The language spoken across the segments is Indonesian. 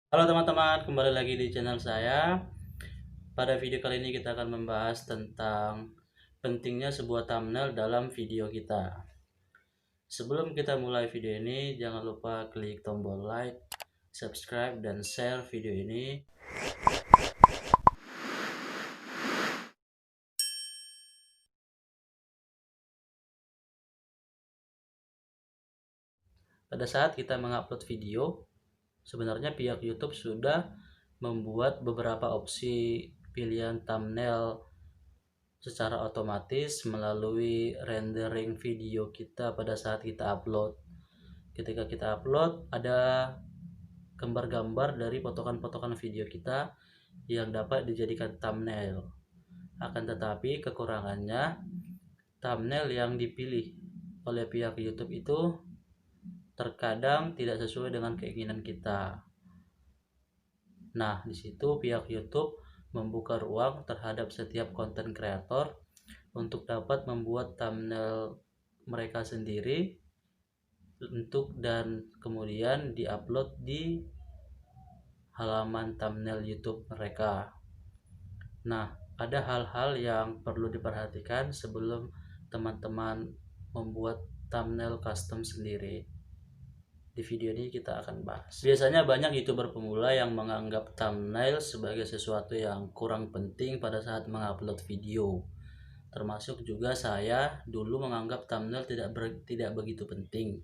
Halo teman-teman, kembali lagi di channel saya. Pada video kali ini kita akan membahas tentang pentingnya sebuah thumbnail dalam video kita. Sebelum kita mulai video ini, jangan lupa klik tombol like, subscribe, dan share video ini. Pada saat kita mengupload video, sebenarnya pihak YouTube sudah membuat beberapa opsi pilihan thumbnail secara otomatis melalui rendering video kita pada saat kita upload. Ketika kita upload, ada gambar-gambar dari potongan-potongan video kita yang dapat dijadikan thumbnail. Akan tetapi kekurangannya, thumbnail yang dipilih oleh pihak YouTube itu terkadang tidak sesuai dengan keinginan kita. Nah, di situ pihak YouTube membuka ruang terhadap setiap konten kreator untuk dapat membuat thumbnail mereka sendiri dan kemudian diupload di halaman thumbnail YouTube mereka. Nah, ada hal-hal yang perlu diperhatikan sebelum teman-teman membuat thumbnail custom sendiri. Di video ini kita akan bahas. Biasanya banyak YouTuber pemula yang menganggap thumbnail sebagai sesuatu yang kurang penting pada saat mengupload video. Termasuk juga saya dulu menganggap thumbnail tidak begitu penting.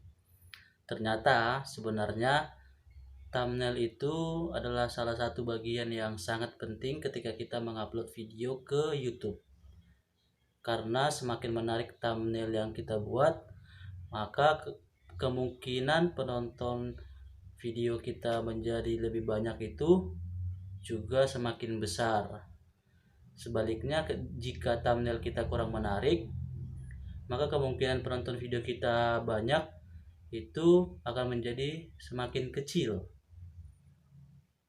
Ternyata sebenarnya thumbnail itu adalah salah satu bagian yang sangat penting ketika kita mengupload video ke YouTube. Karena semakin menarik thumbnail yang kita buat, maka kemungkinan penonton video kita menjadi lebih banyak itu juga semakin besar. Sebaliknya, jika thumbnail kita kurang menarik, maka kemungkinan penonton video kita banyak itu akan menjadi semakin kecil.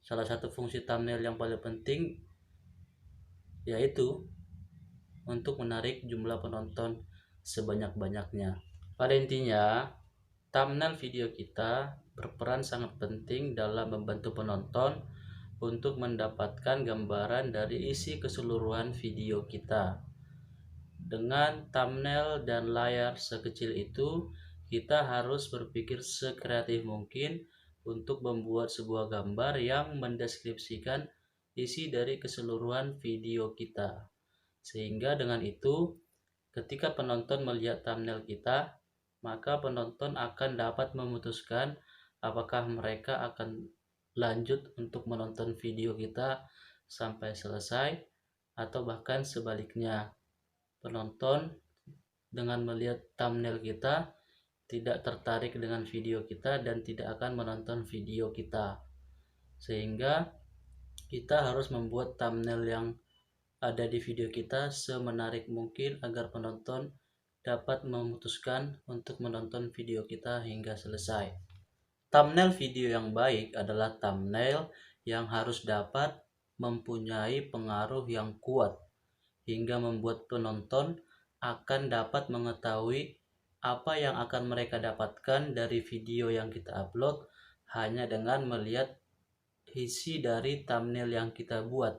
Salah satu fungsi thumbnail yang paling penting yaitu untuk menarik jumlah penonton sebanyak-banyaknya. Pada intinya, thumbnail video kita berperan sangat penting dalam membantu penonton untuk mendapatkan gambaran dari isi keseluruhan video kita. Dengan thumbnail dan layar sekecil itu, kita harus berpikir sekreatif mungkin untuk membuat sebuah gambar yang mendeskripsikan isi dari keseluruhan video kita. Sehingga dengan itu, ketika penonton melihat thumbnail kita, maka penonton akan dapat memutuskan apakah mereka akan lanjut untuk menonton video kita sampai selesai atau bahkan sebaliknya. Penonton dengan melihat thumbnail kita tidak tertarik dengan video kita dan tidak akan menonton video kita. Sehingga kita harus membuat thumbnail yang ada di video kita semenarik mungkin agar penonton dapat memutuskan untuk menonton video kita hingga selesai. Thumbnail video yang baik adalah thumbnail yang harus dapat mempunyai pengaruh yang kuat hingga membuat penonton akan dapat mengetahui apa yang akan mereka dapatkan dari video yang kita upload hanya dengan melihat isi dari thumbnail yang kita buat.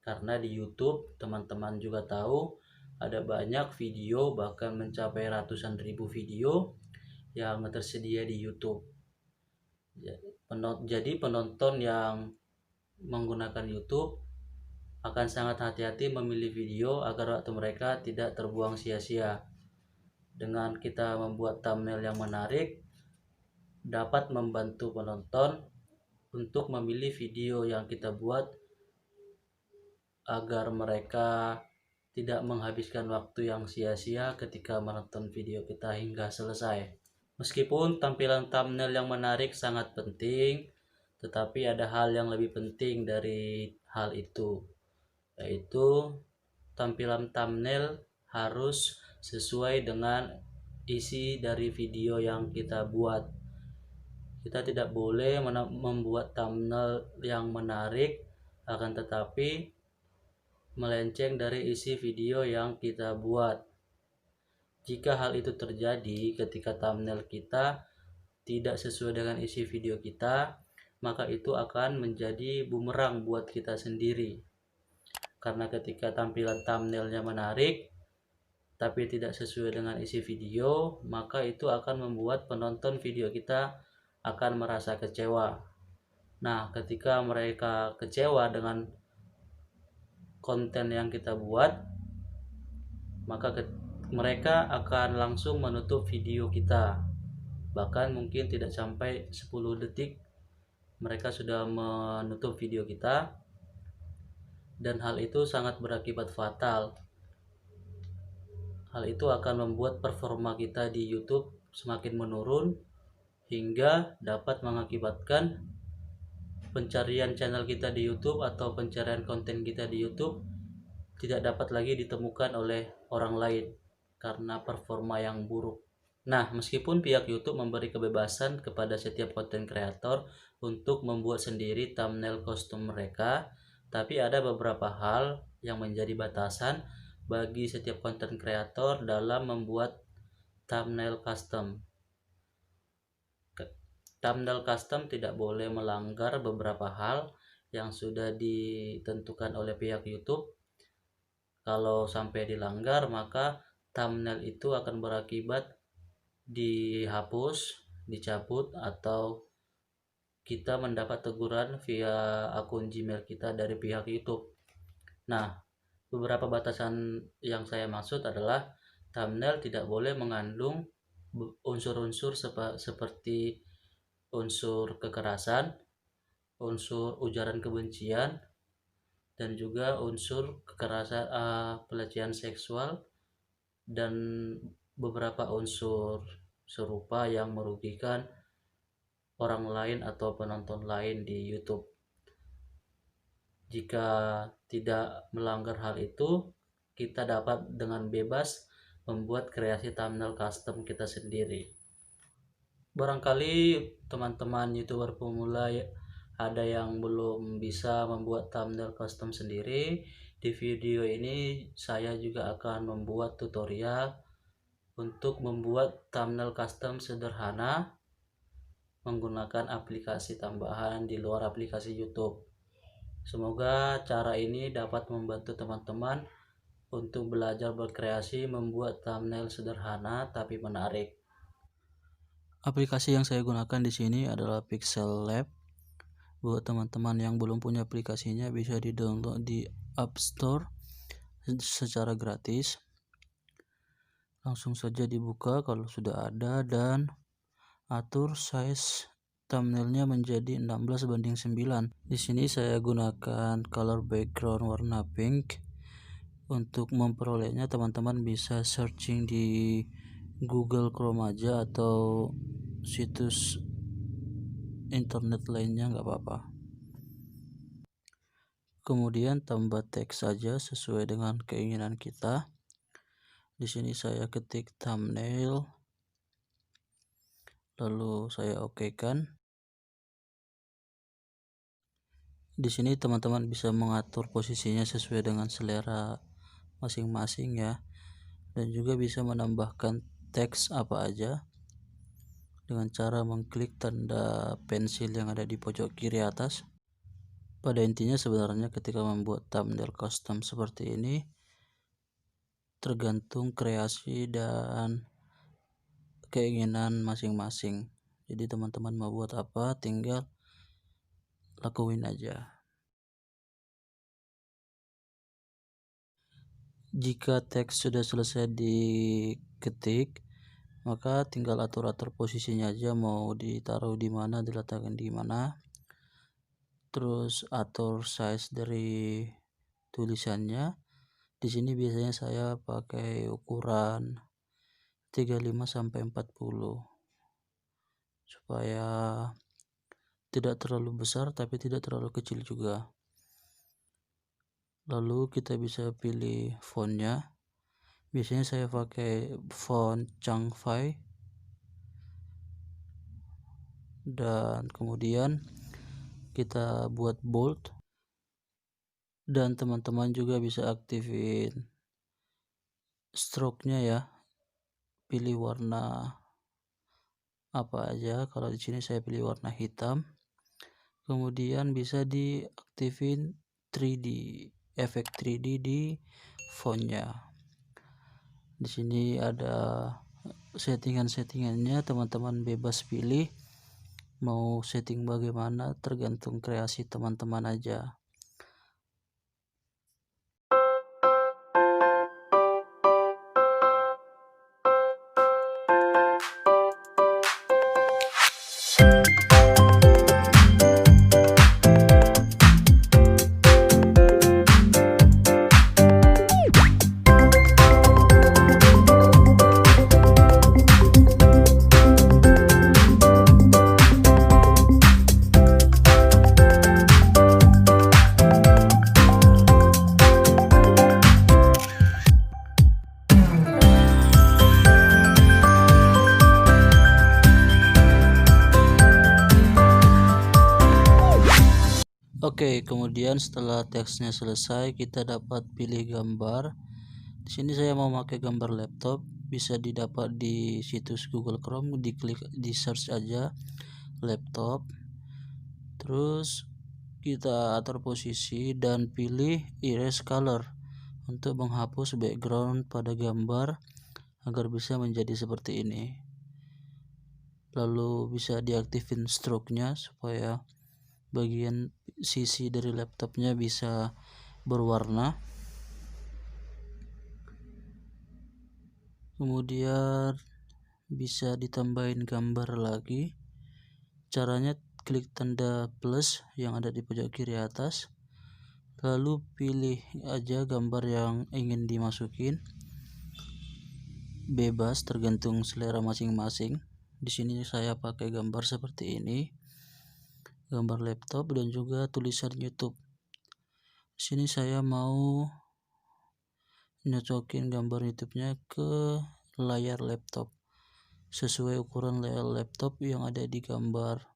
Karena di YouTube teman-teman juga tahu ada banyak video, bahkan mencapai ratusan ribu video yang tersedia di YouTube. Jadi penonton yang menggunakan YouTube akan sangat hati-hati memilih video agar waktu mereka tidak terbuang sia-sia. Dengan kita membuat thumbnail yang menarik, dapat membantu penonton untuk memilih video yang kita buat agar mereka tidak menghabiskan waktu yang sia-sia ketika menonton video kita hingga selesai. Meskipun tampilan thumbnail yang menarik sangat penting, tetapi ada hal yang lebih penting dari hal itu, yaitu tampilan thumbnail harus sesuai dengan isi dari video yang kita buat. Kita tidak boleh membuat thumbnail yang menarik akan tetapi melenceng dari isi video yang kita buat. Jika hal itu terjadi ketika thumbnail kita tidak sesuai dengan isi video kita, maka itu akan menjadi bumerang buat kita sendiri. Karena ketika tampilan thumbnailnya menarik tapi tidak sesuai dengan isi video, maka itu akan membuat penonton video kita akan merasa kecewa. Nah, ketika mereka kecewa dengan konten yang kita buat, maka mereka akan langsung menutup video kita. Bahkan mungkin tidak sampai 10 detik mereka sudah menutup video kita, dan hal itu sangat berakibat fatal. Hal itu akan membuat performa kita di YouTube semakin menurun hingga dapat mengakibatkan pencarian channel kita di YouTube atau pencarian konten kita di YouTube tidak dapat lagi ditemukan oleh orang lain karena performa yang buruk. Nah, meskipun pihak YouTube memberi kebebasan kepada setiap konten kreator untuk membuat sendiri thumbnail kostum mereka, tapi ada beberapa hal yang menjadi batasan bagi setiap konten kreator dalam membuat thumbnail custom. Thumbnail custom tidak boleh melanggar beberapa hal yang sudah ditentukan oleh pihak YouTube. Kalau sampai dilanggar, maka thumbnail itu akan berakibat dihapus, dicabut, atau kita mendapat teguran via akun Gmail kita dari pihak YouTube. Nah, beberapa batasan yang saya maksud adalah thumbnail tidak boleh mengandung unsur-unsur seperti unsur kekerasan, unsur ujaran kebencian, dan juga unsur kekerasan, pelecehan seksual, dan beberapa unsur serupa yang merugikan orang lain atau penonton lain di YouTube. Jika tidak melanggar hal itu, kita dapat dengan bebas membuat kreasi thumbnail custom kita sendiri. Barangkali teman-teman YouTuber pemula ada yang belum bisa membuat thumbnail custom sendiri. Di video ini saya juga akan membuat tutorial untuk membuat thumbnail custom sederhana menggunakan aplikasi tambahan di luar aplikasi YouTube. Semoga cara ini dapat membantu teman-teman untuk belajar berkreasi membuat thumbnail sederhana tapi menarik. Aplikasi yang saya gunakan di sini adalah Pixel Lab. Buat teman-teman yang belum punya aplikasinya, bisa di-download di App Store secara gratis. Langsung saja dibuka kalau sudah ada, dan atur size thumbnailnya menjadi 16:9. Di sini saya gunakan color background warna pink. Untuk memperolehnya teman-teman bisa searching di Google Chrome aja atau situs internet lainnya, nggak apa-apa. Kemudian tambah teks saja sesuai dengan keinginan kita. Di sini saya ketik thumbnail, lalu saya okekan. Di sini teman-teman bisa mengatur posisinya sesuai dengan selera masing-masing ya, dan juga bisa menambahkan teks apa aja dengan cara mengklik tanda pensil yang ada di pojok kiri atas. Pada intinya sebenarnya ketika membuat thumbnail custom seperti ini tergantung kreasi dan keinginan masing-masing. Jadi teman-teman mau buat apa tinggal lakuin aja. Jika teks sudah selesai diketik, maka tinggal atur-atur posisinya aja, mau ditaruh di mana, diletakkan di mana. Terus atur size dari tulisannya. Di sini biasanya saya pakai ukuran 35 sampai 40 supaya tidak terlalu besar tapi tidak terlalu kecil juga. Lalu kita bisa pilih fontnya. Biasanya saya pakai font Changfai, dan kemudian kita buat bold, dan teman-teman juga bisa aktifin stroke-nya ya. Pilih warna apa aja. Kalau di sini saya pilih warna hitam. Kemudian bisa diaktifin 3D, efek 3D di fontnya. Di sini ada settingan-settingannya, teman-teman bebas pilih mau setting bagaimana, tergantung kreasi teman-teman aja. Oke, kemudian setelah teksnya selesai, kita dapat pilih gambar. Di sini saya mau pakai gambar laptop, bisa didapat di situs Google Chrome, diklik di search aja laptop. Terus kita atur posisi dan pilih erase color untuk menghapus background pada gambar agar bisa menjadi seperti ini. Lalu bisa diaktifin stroke-nya supaya bagian sisi dari laptopnya bisa berwarna. Kemudian bisa ditambahin gambar lagi. Caranya klik tanda plus yang ada di pojok kiri atas, lalu pilih aja gambar yang ingin dimasukin, bebas tergantung selera masing-masing. Di sini saya pakai gambar seperti ini, gambar laptop dan juga tulisan YouTube. Di sini saya mau nyocokin gambar YouTube-nya ke layar laptop sesuai ukuran layar laptop yang ada di gambar.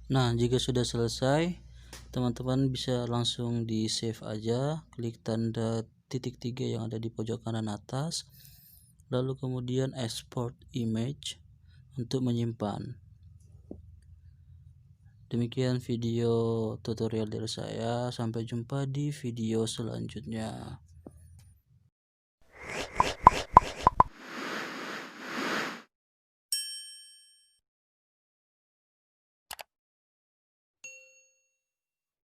Nah, jika sudah selesai, teman-teman bisa langsung di save aja, klik tanda titik 3 yang ada di pojok kanan atas, lalu kemudian export image untuk menyimpan. Demikian video tutorial dari saya, sampai jumpa di video selanjutnya.